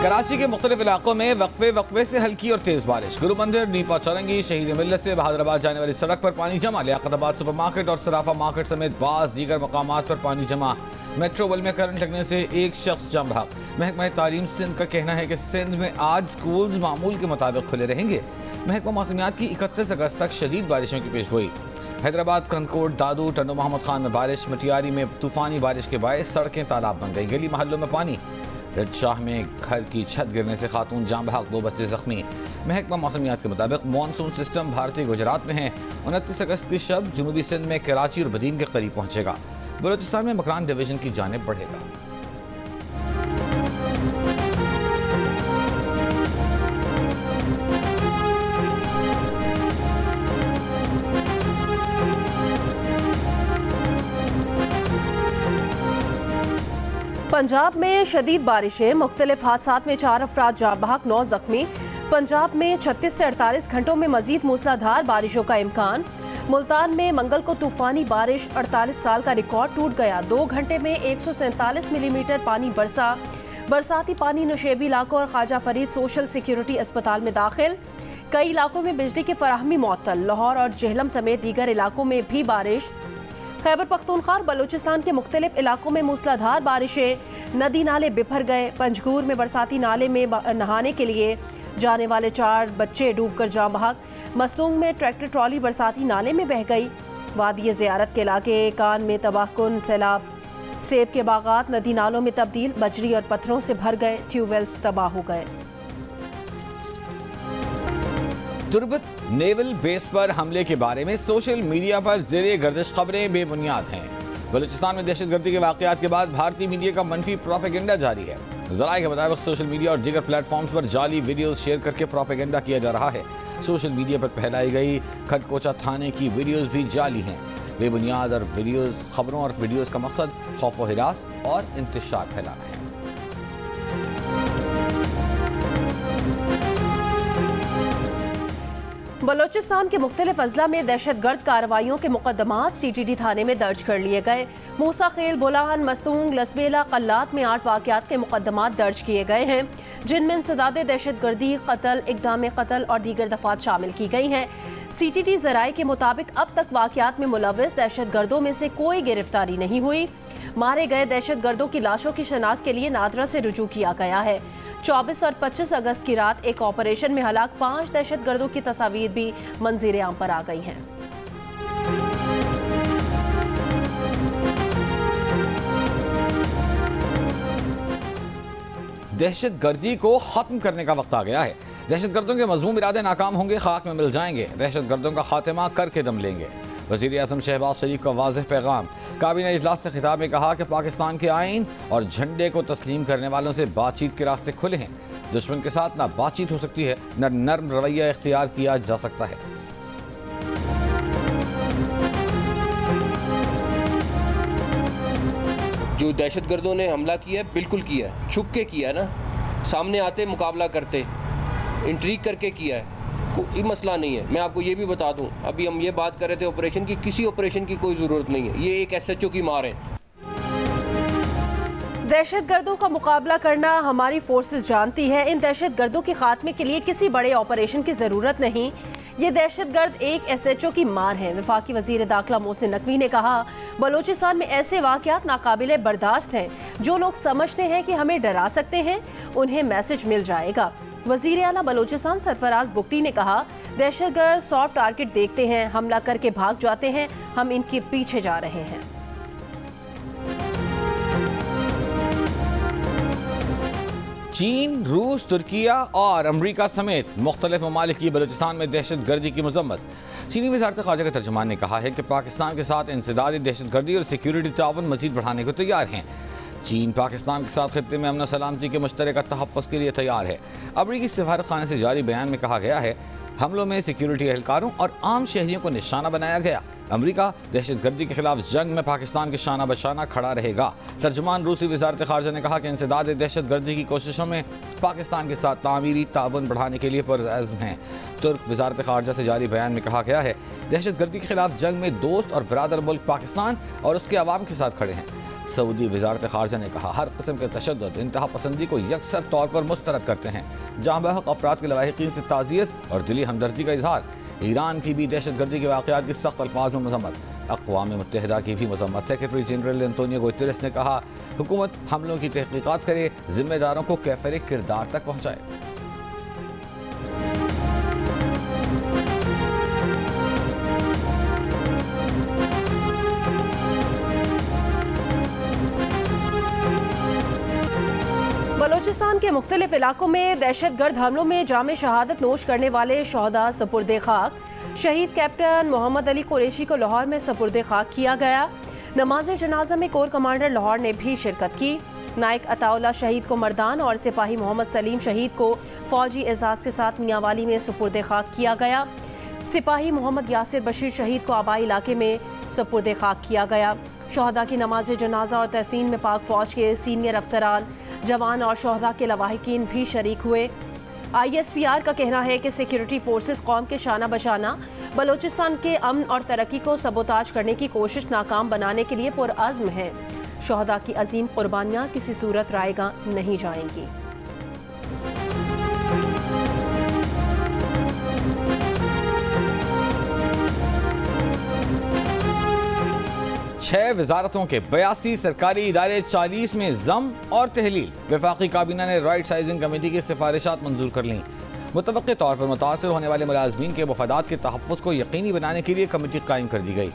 कराची के मुख्तलिफ इलाकों में वक्फे से हल्की और तेज बारिश। गुरु मंदिर, नीपा चौरंगी, शहीद मिल्लत से बहादुराबाद जाने वाली सड़क पर पानी जमा। लियाकताबाद सुपर मार्केट और सराफा मार्केट समेत बाज़ दीगर मकामात पर पानी जमा। मेट्रो बल में करंट लगने से एक शख्स जान बहक। महकमा तालीम सिंध का कहना है कि सिंध में आज स्कूल मामूल के मुताबिक खुले रहेंगे। महकमा मौसमियात की 31 अगस्त तक शदीद बारिशों की पेशगोई। हैदराबाद, कनकोट, दादू, टंडो मोहम्मद खान में बारिश। मटियारी में तूफानी बारिश के बायस सड़कें तालाब बन गई। गली मोहल्लों में पानी। शाह में घर की छत गिरने से खातून जाम बहक, 2 बच्चे जख्मी। महकमा मौसमियात के मुताबिक मानसून सिस्टम भारतीय गुजरात में है। 29 अगस्त की शब जनूबी सिंध में कराची और बदीन के करीब पहुंचेगा। बलोचिस्तान में मकरान डिवीजन की जानिब बढ़ेगा। पंजाब में शदीद बारिशें, मुख्तलिफ हादसात में 4 अफराद जाँ बहक, 9 जख्मी। पंजाब में 36 से 48 घंटों में मजीद मूसलाधार बारिशों का इम्कान। मुल्तान में मंगल को तूफानी बारिश, 48 साल का रिकॉर्ड टूट गया। 2 घंटे में 147 मिलीमीटर पानी बरसा। बरसाती पानी नशेबी इलाकों और ख्वाजा फरीद सोशल सिक्योरिटी अस्पताल में दाखिल। कई इलाकों में बिजली की फराहमी मुअत्तल। लाहौर और जेहलम समेत दीगर इलाकों में भी बारिश। खैबर पख्तूनख्वा और बलूचिस्तान के मुख्तलिफ इलाकों में मूसलाधार बारिशें। नदी नाले बिफर गए। पंजगूर में बरसाती नाले में नहाने के लिए जाने वाले 4 बच्चे डूबकर जाँ बहक। मस्तूंग में ट्रैक्टर ट्रॉली बरसाती नाले में बह गई। वादी ज़ियारत के इलाके कान में तबाहकुन सैलाब। सेब के बागात नदी नालों में तब्दील। बजरी और पत्थरों से भर गए। ट्यूबवेल्स तबाह हो गए। तुर्बत नेवल बेस पर हमले के बारे में सोशल मीडिया पर ज़ेरे गर्दिश खबरें बेबुनियाद हैं। बलूचिस्तान में दहशतगर्दी के वाक़यात के बाद भारतीय मीडिया का मनफी प्रोपेगेंडा जारी है। ज़राए के मुताबिक सोशल मीडिया और दीगर प्लेटफॉर्म्स पर जाली वीडियोस शेयर करके प्रोपेगेंडा किया जा रहा है। सोशल मीडिया पर फैलाई गई खडकोचा थाने की वीडियोस भी जाली हैं। बेबुनियाद और वीडियोस, खबरों और वीडियोस का मकसद खौफ व हिरास और इंतशार फैलाना है। बलोचिस्तान के मुख्तलिफ अजला में दहशतगर्द कार्रवाइयों के मुकदमात CTD थाने में दर्ज कर लिए गए। मूसा खेल, बोलान, मस्तूंग, लसबेला, कल्लात में 8 वाक़यात के मुकदमात दर्ज किए गए हैं, जिनमें इंसदाद दहशतगर्दी, कत्ल, इक़दाम कत्ल और दीगर दफात शामिल की गई हैं। CTD ज़राए के मुताबिक अब तक वाक़यात में मुलव्वस दहशतगर्दों में से कोई गिरफ्तारी नहीं हुई। मारे गए दहशतगर्दों की लाशों की शनाख्त के लिए नादरा से रुजू किया गया है। 24 और 25 अगस्त की रात एक ऑपरेशन में हलाक 5 दहशतगर्दों की तस्वीर भी मंजीर आम पर आ गई हैं। दहशतगर्दी को खत्म करने का वक्त आ गया है। दहशतगर्दों के मज़मूम इरादे नाकाम होंगे, खाक में मिल जाएंगे। दहशतगर्दों का खात्मा करके दम लेंगे। वज़ीर आज़म शहबाज शरीफ का वाज़ेह पैगाम। काबीना इजलास से खिताब में कहा कि पाकिस्तान के आइन और झंडे को तस्लीम करने वालों से बातचीत के रास्ते खुले हैं। दुश्मन के साथ ना बातचीत हो सकती है, न नर्म रवैया इख्तियार किया जा सकता है। जो दहशतगर्दों ने हमला किया है, बिल्कुल किया है, छुप के किया है ना, सामने आते मुकाबला करते, इंट्रीग करके किया है, कोई मसला नहीं है। मैं आपको ये भी बता दूं, अभी हम ये बात कर रहे थे ऑपरेशन की, किसी ऑपरेशन की कोई ज़रूरत नहीं है, ये एक SHO की मार है। दहशतगर्दों का मुकाबला करना हमारी फोर्सेस जानती है। इन दहशतगर्दों के खात्मे के लिए किसी बड़े ऑपरेशन की ज़रूरत नहीं। ये दहशतगर्द एक SHO की मार है। वफाकी वज़ीर दाखिला मोहसिन नकवी ने कहा, बलूचिस्तान में ऐसे वाक़यात नाकाबिले बर्दाश्त हैं। जो लोग समझते हैं कि हमें डरा सकते हैं, उन्हें मैसेज मिल जाएगा। वज़ीर आला बलूचिस्तान सरफराज बुगटी ने कहा, दहशतगर्द सॉफ्ट टारगेट देखते हैं, हमला करके भाग जाते हैं, हम इनके पीछे जा रहे हैं। चीन, रूस, तुर्किया और अमरीका समेत मुख्तलिफ ममालिक की बलूचिस्तान में दहशतगर्दी की मजम्मत। चीनी वज़ारत ख़ारजा के तर्जुमान ने कहा है कि पाकिस्तान के साथ इंसदादी दहशतगर्दी और सिक्योरिटी ताउन मज़ीद बढ़ाने को तैयार हैं। चीन पाकिस्तान के साथ खित्ते में अमन सलामती के मुश्तरका तहफ़्फ़ुज़ के लिए तैयार है। अमरीकी सफारतखाने से जारी बयान में कहा गया है, हमलों में सिक्योरिटी एहलकारों और आम शहरियों को निशाना बनाया गया। अमरीका दहशतगर्दी के खिलाफ जंग में पाकिस्तान के शाना बशाना खड़ा रहेगा। तर्जुमान रूसी वज़ारत ख़ारजा ने कहा कि इंसदाद दहशतगर्दी की कोशिशों में पाकिस्तान के साथ तामीरी ताउन बढ़ाने के लिए पुरअज़्म हैं। तुर्क वज़ारत ख़ारजा से जारी बयान में कहा गया है, दहशतगर्दी के खिलाफ जंग में दोस्त और बरादर मुल्क पाकिस्तान और उसके अवाम के साथ खड़े हैं। सऊदी वजारत खारजा ने कहा, हर किस्म के तशद्दुद इंतहा पसंदी को यकसर तौर पर मुस्तरद करते हैं। जहाँ बहक अफराद के लवाहिकीन से ताज़ियत और दिली हमदर्दी का इजहार। ईरान की भी दहशत गर्दी के वाक़यात की सख्त अल्फाज में मजम्मत। अक़वाम मुत्तहिदा की भी मजम्मत। सेक्रेटरी जनरल एंटोनियो गुतेरेस ने कहा, हुकूमत हमलों की तहक़ीक़ात करे, जिम्मेदारों को कैफ़र किरदार तक पहुँचाए। बलोचिस्तान के मुख्तलिफ इलाकों में दहशतगर्द हमलों में जामे शहादत नोश करने वाले शहदा सपुर्दे खाक। शहीद कैप्टन मोहम्मद अली कुरैशी को लाहौर में सपुर्दे खाक किया गया। नमाज जनाजा में कोर कमांडर लाहौर ने भी शिरकत की। नायक अताउल्ला शहीद को मर्दान और सिपाही मोहम्मद सलीम शहीद को फौजी एजाज के साथ मियांवाली में सपुर्दे खाक किया गया। सिपाही मोहम्मद यासिर बशीर शहीद को आबाई इलाके में सपुर्दे खाक किया गया। शहदा की नमाज जनाजा और तदफीन में पाक फौज के सीनियर अफसरान, जवान और शहदा के लवाहिकीन भी शरीक हुए। ISPR का कहना है कि सिक्योरिटी फोर्सेस कौम के शाना बशाना बलोचिस्तान के अमन और तरक्की को सबोताज करने की कोशिश नाकाम बनाने के लिए पुरअज़्म है। शहदा की अजीम कुर्बानियाँ किसी सूरत रायगा नहीं जाएंगी। छह वजारतों के 82 सरकारी इदारे 40 में जम और तहलील। वफाकी काबीना ने राइट साइजिंग कमेटी की सिफारिशात मंजूर कर लीं। मुतवक्के तौर पर मुतासर होने वाले मुलाजमीन के मफादात के तहफ़्फ़ुज़ को यकीनी बनाने के लिए कमेटी कायम कर दी गई।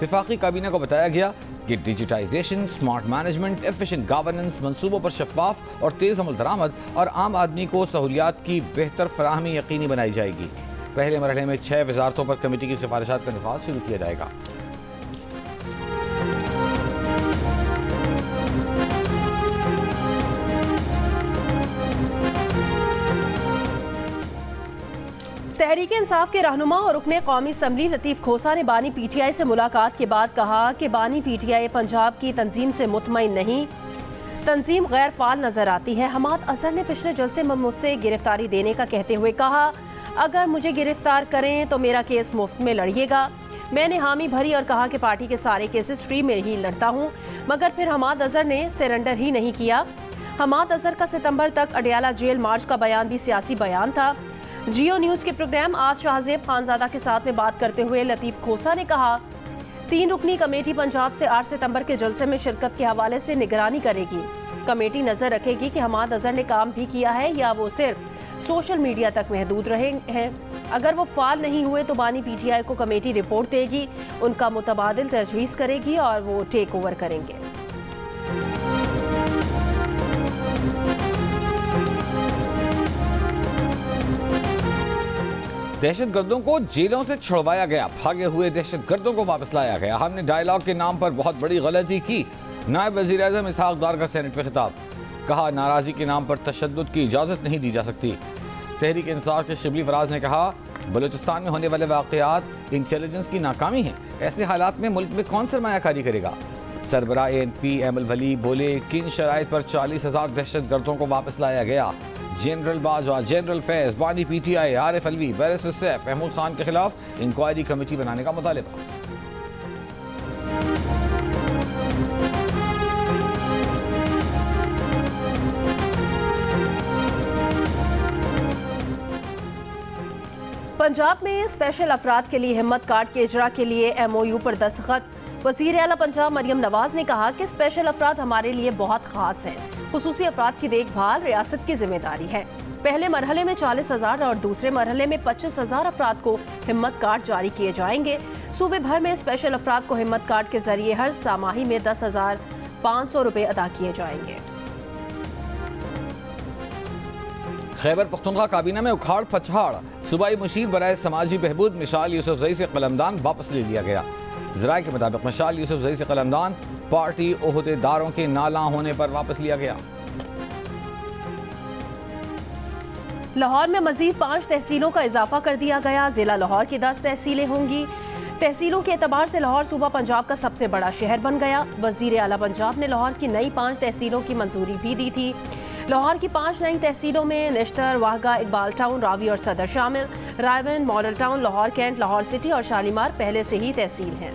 वफाकी काबीना को बताया गया कि digitization, smart management, efficient governance, मनसूबों पर शफाफ और तेज़ अमल दरामद और आम आदमी को सहूलियात की बेहतर फराहमी यकीनी बनाई जाएगी। पहले मरहले में 6 वजारतों पर कमेटी की सिफारिशात का नफाज शुरू किया जाएगा। तहरीक इंसाफ के रहनुमा और रुकने कौमी असम्बली लतीफ़ खोसा ने बानी PTI से मुलाकात के बाद कहा कि बानी PTI पंजाब की तंजीम से मुतमईन नहीं, तंजीम गैर फाल नजर आती है। हमाद अजहर ने पिछले जलसे में मुझसे गिरफ्तारी देने का कहते हुए कहा, अगर मुझे गिरफ्तार करें तो मेरा केस मुफ्त में लड़िएगा। मैंने हामी भरी और कहा कि पार्टी के सारे केसेस फ्री में ही लड़ता हूँ, मगर फिर हमाद अजहर ने सरेंडर ही नहीं किया। हमाद अजहर का सितंबर तक अडियाला जेल मार्च का बयान भी सियासी बयान था। जियो न्यूज़ के प्रोग्राम आज शाहजेब खानजादा के साथ में बात करते हुए लतीफ़ खोसा ने कहा, 3 रुकनी कमेटी पंजाब से 8 सितंबर के जलसे में शिरकत के हवाले से निगरानी करेगी। कमेटी नजर रखेगी कि हमाद अजहर ने काम भी किया है या वो सिर्फ सोशल मीडिया तक महदूद रहे हैं। अगर वो फाल नहीं हुए तो बानी PTI को कमेटी रिपोर्ट देगी, उनका मुतबादिल तजवीज़ करेगी और वो टेक ओवर करेंगे। दहशतगर्दों को जेलों से छुड़वाया गया, भागे हुए दहशतगर्दों को वापस लाया गया। हमने डायलॉग के नाम पर बहुत बड़ी गलती की। नायब वज़ीर-ए-आज़म इसहाक़ डार का सेनेट में खिताब। कहा, नाराज़गी के नाम पर तशद्दुद की इजाज़त नहीं दी जा सकती। तहरीक इंसाफ के शिबली फराज ने कहा, बलूचिस्तान में होने वाले वाक़यात इंटेलिजेंस की नाकामी है। ऐसे हालात में मुल्क में कौन सरमायाकारी करेगा। सरबराह ANP एमल वली बोले, किन शराइत पर 40,000 दहशतगर्दों को वापस लाया गया। जनरल बाजवा, जनरल फैज़, बानी PTI, आरिफ अलवी, बैरिस्टर सैफ महमूद खान के खिलाफ इंक्वायरी कमेटी बनाने का मुतालिबा। पंजाब में स्पेशल अफराद के लिए हिम्मत कार्ड के इजरा के लिए MOU पर दस्तखत। वज़ीर आला पंजाब मरियम नवाज ने कहा कि स्पेशल अफराद हमारे लिए बहुत खास हैं। खुसूसी अफराद की देखभाल रियासत की जिम्मेदारी है। पहले मरहले में 40,000 और दूसरे मरहले में 25,000 अफराद को हिम्मत कार्ड जारी किए जाएंगे। सूबे भर में स्पेशल अफराद को हिम्मत कार्ड के जरिए हर सामाही में 10,500 रुपए अदा किए जाएंगे। खैबर पख्तूनख्वा काबीना में उखाड़ पछाड़। सूबाई मुशीर बराए समाजी बहबूद मिशाल यूसुफजई से कलमदान वापस ले लिया गया। ज़राए के मुताबिक मिशाल यूसुफजई से कलमदान पार्टी ओहदेदारों के नाला होने पर वापस लिया गया। लाहौर में मजीद 5 तहसीलों का इजाफा कर दिया गया। जिला लाहौर की 10 तहसीलें होंगी। तहसीलों के एतबार से लाहौर सूबा पंजाब का सबसे बड़ा शहर बन गया। वज़ीर आला पंजाब ने लाहौर की नई 5 तहसीलों की मंजूरी भी दी थी। लाहौर की 5 नई तहसीलों में नेश्तर, वाहगा, इकबाल टाउन, रावी और सदर शामिल। Raiwind, model town, Lahore cantt, Lahore city और शालीमार पहले से ही तहसील हैं।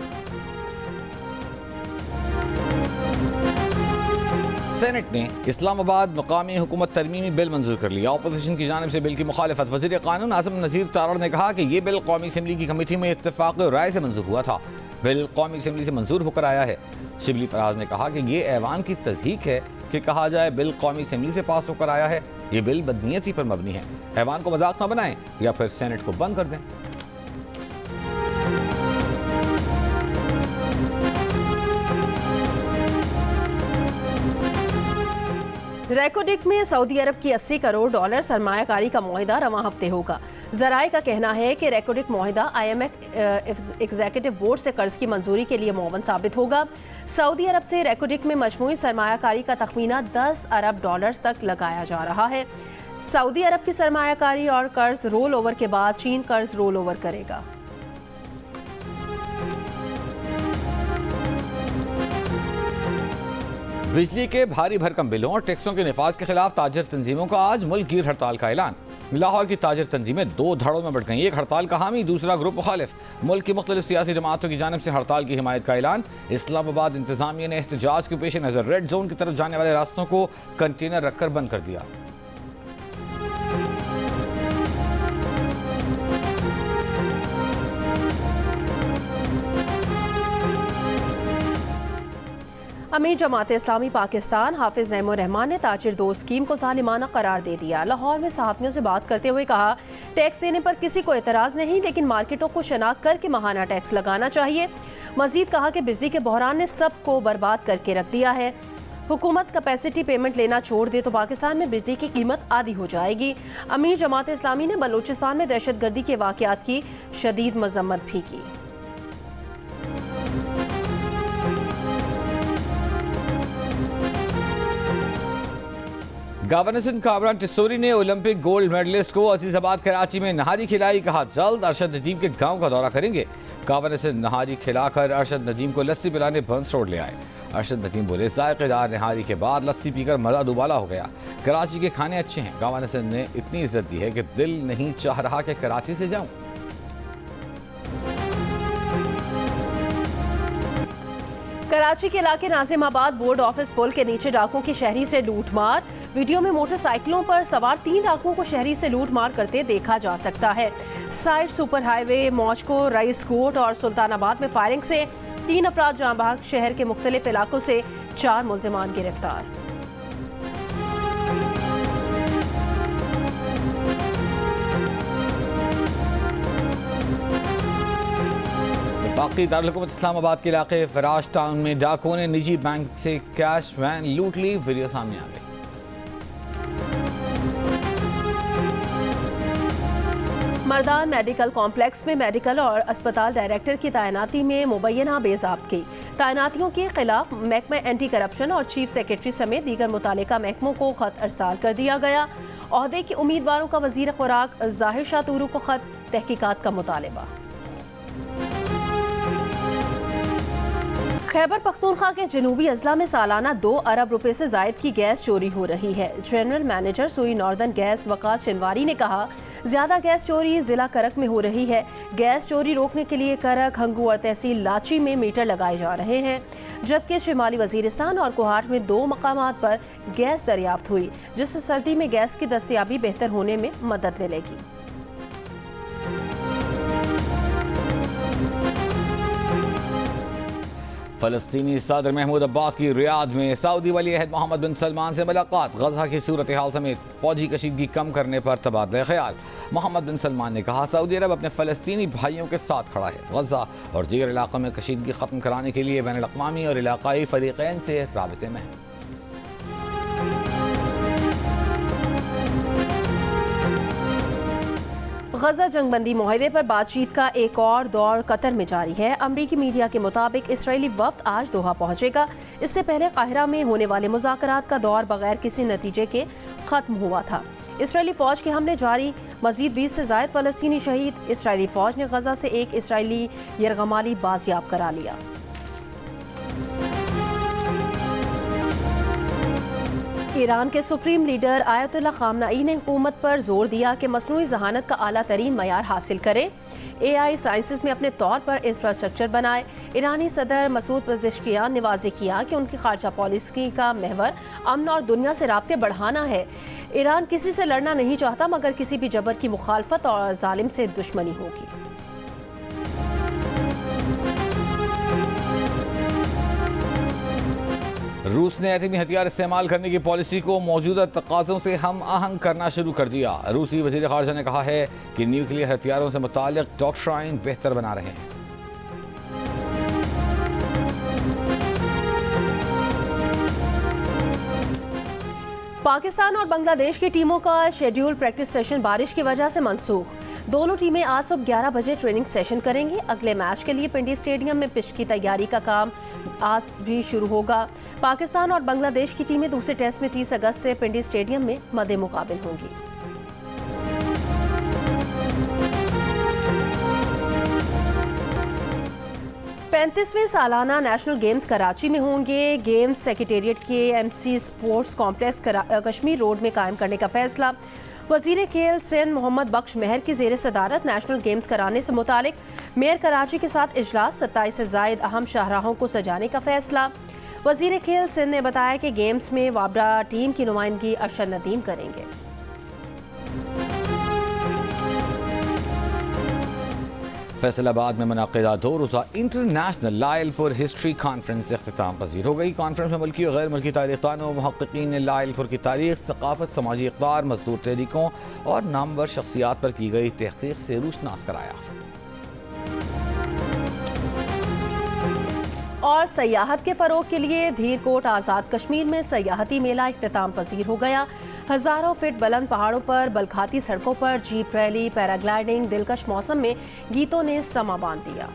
सेनेट ने इस्लामाबाद मकामी हुकूमत तरमीमी बिल मंजूर कर लिया। अपोजिशन की जानिब से बिल की मुखालिफत वज़ीर कानून आज़म नज़ीर तारड़ ने कहा कि ये बिल कौमी असम्बली की कमेटी में इत्तेफाक राय से मंजूर हुआ था। बिल कौमी असम्बली से मंजूर होकर आया है। शिबली फराज ने कहा कि ये ऐवान की तस्दीक है कि कहा जाए बिल कौमी असम्बली से पास होकर आया है। ये बिल बदनीयती पर मबनी है। ऐवान को मजाक न बनाएं या फिर सेनेट को बंद कर दें। रेकोडिक में सऊदी अरब की 80 करोड़ डॉलर सरमायाकारी का मुआहिदा रवां हफ्ते होगा। जराए का कहना है कि रेकोडिक मुआहिदा IMF एग्जीक्यूटिव बोर्ड से कर्ज की मंजूरी के लिए मुअव्वन साबित होगा। सऊदी अरब से रेकोडिक में मजमूई सरमायाकारी का तखमीना 10 अरब डॉलर्स तक लगाया जा रहा है। सऊदी अरब की सरमायाकारी और कर्ज रोल ओवर के बाद चीन कर्ज रोल ओवर करेगा। बिजली के भारी भरकम बिलों और टैक्सों के निफाज के खिलाफ ताजर तंजीमों का आज मुल्क गिर हड़ताल का ऐलान। लाहौर की ताजर तंजीमें 2 धड़ों में बढ़ गई। एक हड़ताल का हामी, दूसरा ग्रुप मुखालिफ। मुल्क की मुख्तलिफ सियासी जमातों की जानिब से हड़ताल की हिमायत का ऐलान। इस्लामाबाद इंतजामिया ने एहतजाज के पेश नज़र रेड जोन की तरफ जाने वाले रास्तों को कंटेनर रखकर बंद कर दिया। अमीर जमात इस्लामी पाकिस्तान हाफिज नईमुर रहमान ने ताजिर दो स्कीम को जालिमाना करार दे दिया। लाहौर में सहाफ़ियों से बात करते हुए कहा, टैक्स देने पर किसी को एतराज़ नहीं, लेकिन मार्केटों को शनाख्त करके माहाना टैक्स लगाना चाहिए। मजीद कहा कि बिजली के बहरान ने सबको बर्बाद करके रख दिया है। हुकूमत कैपेसिटी पेमेंट लेना छोड़ दे तो पाकिस्तान में बिजली की कीमत आधी हो जाएगी। अमीर जमात इस्लामी ने बलूचिस्तान में दहशतगर्दी के वाक़यात की शदीद मजम्मत भी की। गवर्नर सिंध कामरान टिस्सोरी ने ओलंपिक गोल्ड मेडलिस्ट को अजीजाबाद कराची में नहारी खिलाई। कहा, जल्द अरशद नदीम के गांव का दौरा करेंगे। गवर्नर सिंध नहारी खिलाकर अरशद नदीम को लस्सी पिलाने बंस रोड ले आए। अरशद नदीम बोले, जायकेदार नहारी के बाद लस्सी पीकर मजा दुबाला हो गया। कराची के खाने अच्छे हैं। गवर्नर सिंध ने इतनी इज्जत दी है कि दिल नहीं चाह रहा कि कराची से जाऊं। कराची के इलाके नाजिमाबाद बोर्ड ऑफिस पुल के नीचे डाकुओं की शहरी से लूटमार। वीडियो में मोटरसाइकिलों पर सवार 3 डाकुओं को शहरी से लूटमार करते देखा जा सकता है। Side super highway, मौजको, rice coat और सुल्तानाबाद में फायरिंग से 3 अफराद जाँ बहक। शहर के मुख्तलिफ इलाकों से 4 मुल्जिमान गिरफ्तार। बाकी दारुल-हुकूमत इस्लामाबाद के इलाके फराज टाउन में डाकुओं ने निजी बैंक से कैश वैन लूट ली। वीडियो सामने आ गई। मर्दान मेडिकल कॉम्प्लेक्स में मेडिकल और अस्पताल डायरेक्टर की तैनाती में मुबैना बेज़ाब्तगी। तैनातियों के खिलाफ महकमा एंटी करप्शन और चीफ सेक्रेटरी समेत दीगर मुतालिका महकमों को खत अरसाल कर दिया गया। ओहदे के उम्मीदवारों का वजीर खुराक जाहिर शाह तूरू को खत, तहकीकात का मुतालबा। खैबर पख्तूनख्वा के जनूबी अजला में सालाना 2 अरब रुपए से जायद की गैस चोरी हो रही है। जनरल मैनेजर सुई नॉर्दर्न गैस वकास शिनवारी ने कहा, ज्यादा गैस चोरी जिला करक में हो रही है। गैस चोरी रोकने के लिए करक, हंगू और तहसील लाची में मीटर लगाए जा रहे हैं, जबकि शिमाली वजीरिस्तान और कोहाट में 2 मकामात पर गैस दरियाफ्त हुई, जिससे सर्दी में गैस की दस्तयाबी बेहतर होने में मदद मिलेगी। फलस्तीनी सदर महमूद अब्बास की रियाद में सऊदी वली अहद मोहम्मद बिन सलमान से मुलाकात। गजा की सूरत हाल समेत फौजी कशीदगी कम करने पर तबादला ख्याल। मोहम्मद बिन सलमान ने कहा, सऊदी अरब अपने फलस्तीनी भाइयों के साथ खड़ा है। गजा और दीगर इलाकों में कशीदगी खत्म कराने के लिए बैनुल अक़वामी और इलाकाई फरीक़ैन से राबिते में है। गजा जंगबंदी मुआहदे पर बातचीत का एक और दौर कतर में जारी है। अमरीकी मीडिया के मुताबिक इसराइली वफ्द आज दोहा पहुंचेगा। इससे पहले काहिरा में होने वाले मुज़ाकरात का दौर बगैर किसी नतीजे के खत्म हुआ था। इसराइली फौज के हमले जारी, मजीद 20 से ज़ायद फ़लस्तीनी शहीद। इसराइली फौज ने गजा से एक इसराइली यरगमाली बाजियाब करा लिया। ईरान के सुप्रीम लीडर आयतुल्लाह खामनाई ने हुकूमत पर जोर दिया कि मसनूई जहानत का आला तरीन मयार हासिल करे, AI साइंसेस में अपने तौर पर इंफ्रास्ट्रक्चर बनाए। ईरानी सदर मसूद पज़ेश्कियान ने वाज़ेह किया कि उनकी खारजा पॉलिसी का महवर अमन और दुनिया से राब्ते बढ़ाना है। ईरान किसी से लड़ना नहीं चाहता, मगर किसी भी जबर की मुखालफत और जालिम से दुश्मनी होगी। रूस ने एटमी हथियार इस्तेमाल करने की पॉलिसी को मौजूदा तकाज़ों से हम आहंग करना शुरू कर दिया। रूसी वज़ीर ख़ारजा ने कहा है कि न्यूक्लियर हथियारों से मुताल्लिक़ डॉक्ट्राइन बेहतर बना रहे हैं। पाकिस्तान और बांग्लादेश की टीमों का शेड्यूल प्रैक्टिस सेशन बारिश की वजह से मनसूख। दोनों टीमें आज सुबह 11 बजे ट्रेनिंग सेशन करेंगी। अगले मैच के लिए पिंडी स्टेडियम में पिच की तैयारी का काम आज भी शुरू होगा। पाकिस्तान और बांग्लादेश की टीमें दूसरे टेस्ट में 30 अगस्त से पिंडी स्टेडियम में मद्दे मुकाबिल होंगी। पैंतीसवें सालाना नेशनल गेम्स कराची में होंगे। गेम्स सेक्रेटेरिएट के MC sports complex Kashmir road में कायम करने का फैसला। वजीर खेल सिंध मोहम्मद बख्श महर की ज़ेर सदारत नेशनल गेम्स कराने से मुतालिक मेयर कराची के साथ इजलास। 27 से ज़ायद अहम शाहराहों को सजाने का फैसला। वजीर खेल सिंध ने बताया कि गेम्स में वाबरा टीम की नुमाइंदगी अरशद नदीम करेंगे। फैसलाबाद में मुनाक़िदा 2 रोज़ा इंटरनेशनल लायलपुर हिस्ट्री कॉन्फ्रेंस इख्तिताम पजीर हो गई। कॉन्फ्रेंस में मुल्की और गैर मुल्की तारीख़दानों मुहक्किकीन ने लायलपुर की तारीख, सकाफत, समाजी इक़दार, मजदूर तहरीकों और नामवर शख्सियात पर की गई तहक़ीक़ से रोशनास कराया। और सयाहत के फ़रोग के लिए धीरकोट आज़ाद कश्मीर में सयाहती मेला इख्तिताम पजीर हो गया। हज़ारों फीट बुलंद पहाड़ों पर, बलखाती सड़कों पर जीप रैली, पैराग्लाइडिंग, दिलकश मौसम में गीतों ने समा बांध दिया।